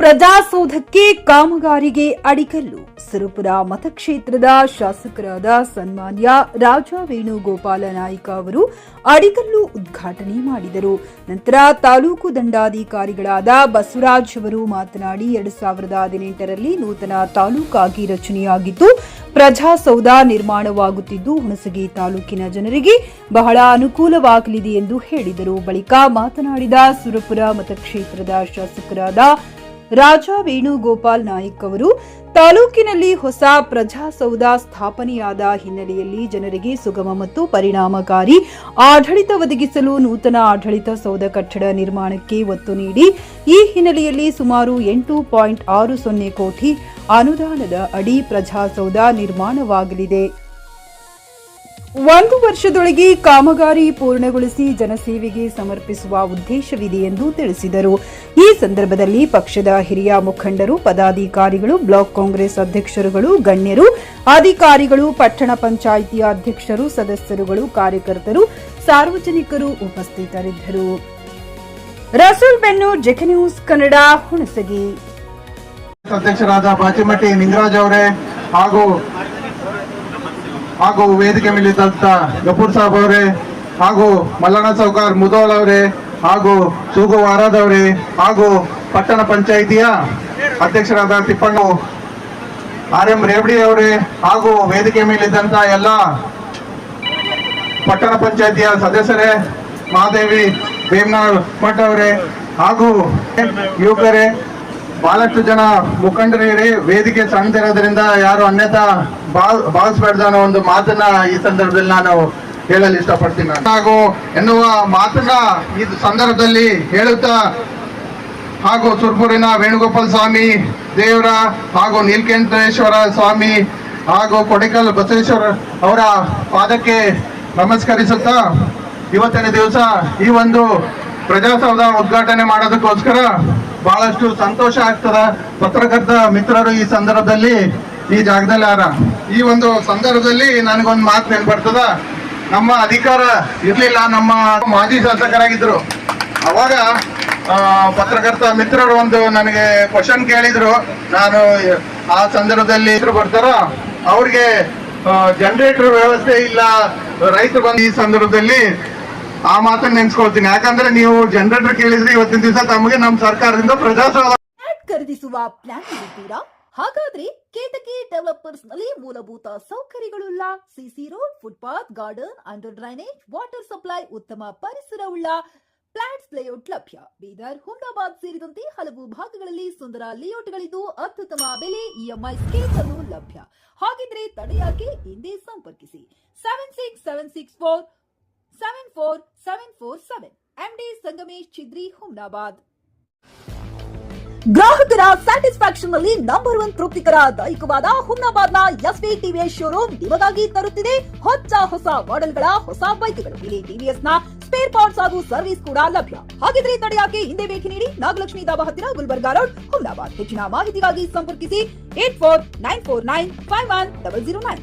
ಪ್ರಜಾಸೌಧಕ್ಕೆ ಕಾಮಗಾರಿಗೆ ಅಡಿಗಲ್ಲು. ಸುರಪುರ ಮತಕ್ಷೇತ್ರದ ಶಾಸಕರಾದ ಸನ್ಮಾನ್ಯ ರಾಜಾ ವೇಣುಗೋಪಾಲ ನಾಯ್ಕ ಅವರು ಅಡಿಗಲ್ಲು ಉದ್ಘಾಟನೆ ಮಾಡಿದರು. ನಂತರ ತಾಲೂಕು ದಂಡಾಧಿಕಾರಿಗಳಾದ ಬಸವರಾಜ್ ಅವರು ಮಾತನಾಡಿ 2018ರಲ್ಲಿ ನೂತನ ತಾಲೂಕಾಗಿ ರಚನೆಯಾಗಿದ್ದು ಪ್ರಜಾಸೌಧ ನಿರ್ಮಾಣವಾಗುತ್ತಿದ್ದು ಹುಣಸಗಿ ತಾಲೂಕಿನ ಜನರಿಗೆ ಬಹಳ ಅನುಕೂಲವಾಗಲಿದೆ ಎಂದು ಹೇಳಿದರು. ಬಳಿಕ ಮಾತನಾಡಿದ ಸುರಪುರ ಮತಕ್ಷೇತ್ರದ ಶಾಸಕರಾದ ರಾಜಾ ವೇಣುಗೋಪಾಲ್ ನಾಯ್ಕ ಅವರು ತಾಲೂಕಿನಲ್ಲಿ ಹೊಸ ಪ್ರಜಾಸೌಧ ಸ್ಥಾಪನೆಯಾದ ಹಿನ್ನೆಲೆಯಲ್ಲಿ ಜನರಿಗೆ ಸುಗಮ ಮತ್ತು ಪರಿಣಾಮಕಾರಿ ಆಡಳಿತ ಒದಗಿಸಲು ನೂತನ ಆಡಳಿತ ಸೌಧ ಕಟ್ಟಡ ನಿರ್ಮಾಣಕ್ಕೆ ಒತ್ತು ನೀಡಿ ಈ ಹಿನ್ನೆಲೆಯಲ್ಲಿ ಸುಮಾರು 8.60 ಕೋಟಿ ಅನುದಾನದ ಅಡಿ ಪ್ರಜಾಸೌಧ ನಿರ್ಮಾಣವಾಗಲಿದೆ. 1 ವರ್ಷದೊಳಗೆ ಕಾಮಗಾರಿ ಪೂರ್ಣಗೊಳಿಸಿ ಜನಸೇವೆಗೆ ಸಮರ್ಪಿಸುವ ಉದ್ದೇಶವಿದೆ ಎಂದು ತಿಳಿಸಿದರು. ಈ ಸಂದರ್ಭದಲ್ಲಿ ಪಕ್ಷದ ಹಿರಿಯ ಮುಖಂಡರು, ಪದಾಧಿಕಾರಿಗಳು, ಬ್ಲಾಕ್ ಕಾಂಗ್ರೆಸ್ ಅಧ್ಯಕ್ಷರುಗಳು, ಗಣ್ಯರು, ಅಧಿಕಾರಿಗಳು, ಪಟ್ಟಣ ಪಂಚಾಯಿತಿ ಅಧ್ಯಕ್ಷರು, ಸದಸ್ಯರುಗಳು, ಕಾರ್ಯಕರ್ತರು, ಸಾರ್ವಜನಿಕರು ಉಪಸ್ಥಿತರಿದ್ದರು. ರಸೂಲ್ ಬೆನ್ನೂರ್, ಜೆಕೆ ನ್ಯೂಸ್ ಕನ್ನಡ, ಹುಣಸಗಿ. ಅಧ್ಯಕ್ಷರಾದ ಬಾಚಿಮಟ್ಟಿ ನಿಂಗರಾಜ್ ಅವರೇ ಹಾಗೂ ವೇದಿಕೆ ಮೇಲಿದ್ದಂತ ಗಫೂರ್ ಸಾಬ್ ಅವರೇ ಹಾಗೂ ಮಲ್ಲಣ್ಣ ಸೌಕಾರ್ ಮುದೋಳ್ ಅವರೇ ಹಾಗೂ ಸೂಗು ವಾರದವರೇ ಹಾಗೂ ಪಟ್ಟಣ ಪಂಚಾಯಿತಿಯ ಅಧ್ಯಕ್ಷರಾದ ತಿಪ್ಪಣ್ಣ RM ರೇವಡಿ ಅವರೇ ಹಾಗೂ ವೇದಿಕೆ ಮೇಲಿದ್ದಂತ ಎಲ್ಲ ಪಟ್ಟಣ ಪಂಚಾಯಿತಿಯ ಸದಸ್ಯರೇ, ಮಹಾದೇವಿ ಬೇಮ್ನಾಳ್ ಮಠ್ ಅವರೇ ಹಾಗೂ ಯುವಕರೇ, ಬಹಳಷ್ಟು ಜನ ಮುಖಂಡರೇ, ವೇದಿಕೆ ಸಣ್ಣದಿರೋದ್ರಿಂದ ಯಾರು ಅನ್ಯತಾ ಭಾವಿಸಬಾರ್ದು ಅನ್ನೋ ಒಂದು ಮಾತನ್ನ ಈ ಸಂದರ್ಭದಲ್ಲಿ ನಾನು ಹೇಳಲು ಇಷ್ಟಪಡ್ತೀನಿ. ಹಾಗೂ ಎನ್ನುವ ಮಾತನ್ನ ಈ ಸಂದರ್ಭದಲ್ಲಿ ಹೇಳುತ್ತಾ ಹಾಗೂ ಸುರ್ಪುರಿನ ವೇಣುಗೋಪಾಲ ಸ್ವಾಮಿ ದೇವರ ಹಾಗೂ ನೀಲಕಂಠೇಶ್ವರ ಸ್ವಾಮಿ ಹಾಗೂ ಕೊಡಿಕಲ್ ಬಸವೇಶ್ವರ ಅವರ ಪಾದಕ್ಕೆ ನಮಸ್ಕರಿಸುತ್ತಾ ಇವತ್ತಿನ ದಿವಸ ಈ ಒಂದು ಪ್ರಜಾಸೌಧ ಉದ್ಘಾಟನೆ ಮಾಡೋದಕ್ಕೋಸ್ಕರ ಬಹಳಷ್ಟು ಸಂತೋಷ ಆಗ್ತದ. ಪತ್ರಕರ್ತ ಮಿತ್ರರು ಈ ಸಂದರ್ಭದಲ್ಲಿ ಈ ಜಾಗದಲ್ಲಿ ಈ ಒಂದು ಸಂದರ್ಭದಲ್ಲಿ ನನಗೊಂದು ಮಾತು ನೆನಪರ್ತದ. ನಮ್ಮ ಅಧಿಕಾರ ಇರ್ಲಿಲ್ಲ, ನಮ್ಮ ಮಾಜಿ ಶಾಸಕರಾಗಿದ್ರು. ಅವಾಗ ಪತ್ರಕರ್ತ ಮಿತ್ರರು ಒಂದು ನನಗೆ ಕ್ವಶನ್ ಕೇಳಿದ್ರು. ನಾನು ಆ ಸಂದರ್ಭದಲ್ಲಿ ಬರ್ತಾರೋ ಅವ್ರಿಗೆ ಜನರೇಟರ್ ವ್ಯವಸ್ಥೆ ಇಲ್ಲ, ರೈತರು ಬಂದು ಈ ಸಂದರ್ಭದಲ್ಲಿ ಆ ಮಾತನ್ನ ನೆನ್ಸ್ಕೊಳ್ತೀನಿ. ಯಾಕಂದ್ರೆ ನೀವು ಜನರೇಟರ್ ಕೇಳಿದ್ರೆ ಇವತ್ತಿನ ದಿವಸ ತಮಗೆ ನಮ್ಮ ಸರ್ಕಾರದಿಂದ ಪ್ರಜಾಸೌಧ ಖರೀದಿಸುವ ಪ್ಲಾನ್ ಇದ್ದೀರಾ? ಹಾಗಾದ್ರೆ ಕೇತಕಿ ಡೆವಲಪರ್ಸ್ ನಲ್ಲಿ ಮೂಲಭೂತ ಸೌಕರ್ಯಗಳುಳ್ಳ CC road, footpath, garden, under drainage, water supply, ಉತ್ತಮ ಪರಿಸರವುಳ್ಳ ಫ್ಲಾಟ್ಸ್ ಲೇಔಟ್ ಲಭ್ಯ. ಬೀದರ್, ಹುಮ್ನಾಬಾದ್ ಸೇರಿದಂತೆ ಹಲವು ಭಾಗಗಳಲ್ಲಿ ಸುಂದರ ಲೇಔಟ್ಗಳಿದ್ದು ಅತ್ಯುತ್ತಮ ಬೆಲೆ, EMI ಸ್ಕೀಮ್ಸ್ ಅನ್ನು ಲಭ್ಯ. ಹಾಗಿದ್ರೆ ತಡೆಯಾಕೆ ಹಿಂದೆ ಸಂಪರ್ಕಿಸಿ 7676474747 MD ಸಂಗಮೇಶ್ ಚಿದ್ರಿ, ಹುಮ್ನಾಬಾದ್. ಗ್ರಾಹಕರ ಸ್ಯಾಟಿಸ್ಫ್ಯಾಕ್ಷನ್ ನಲ್ಲಿ ನಂಬರ್ 1 ತೃಪ್ತಿಕರ ದೈಹಿಕವಾದ ಹುಮ್ನಾಬಾದ್ನ SV TVS ಶೋರೂಮ್ ನಿಮಗಾಗಿ ತರುತ್ತಿದೆ ಹೊಸ ಮಾಡೆಲ್ಗಳ ಹೊಸ ಬೈಕ್ಗಳು. ಇಲ್ಲಿ TVS ನ ಸ್ಪೇರ್ ಪಾರ್ಟ್ಸ್ ಹಾಗೂ ಸರ್ವಿಸ್ ಕೂಡ ಲಭ್ಯ. ಹಾಗಿದ್ರೆ ತಡೆಯಾಕೆ ಹಿಂದೆ ಭೇಟಿ ನೀಡಿ ನಾಗಲಕ್ಷ್ಮಿ ದಾಬಾ ಹತ್ತಿರ, ಗುಲ್ಬರ್ಗಾ ರೋಡ್, ಹುಮ್ನಾಬಾದ್. ಹೆಚ್ಚಿನ ಮಾಹಿತಿಗಾಗಿ ಸಂಪರ್ಕಿಸಿ 8494951009.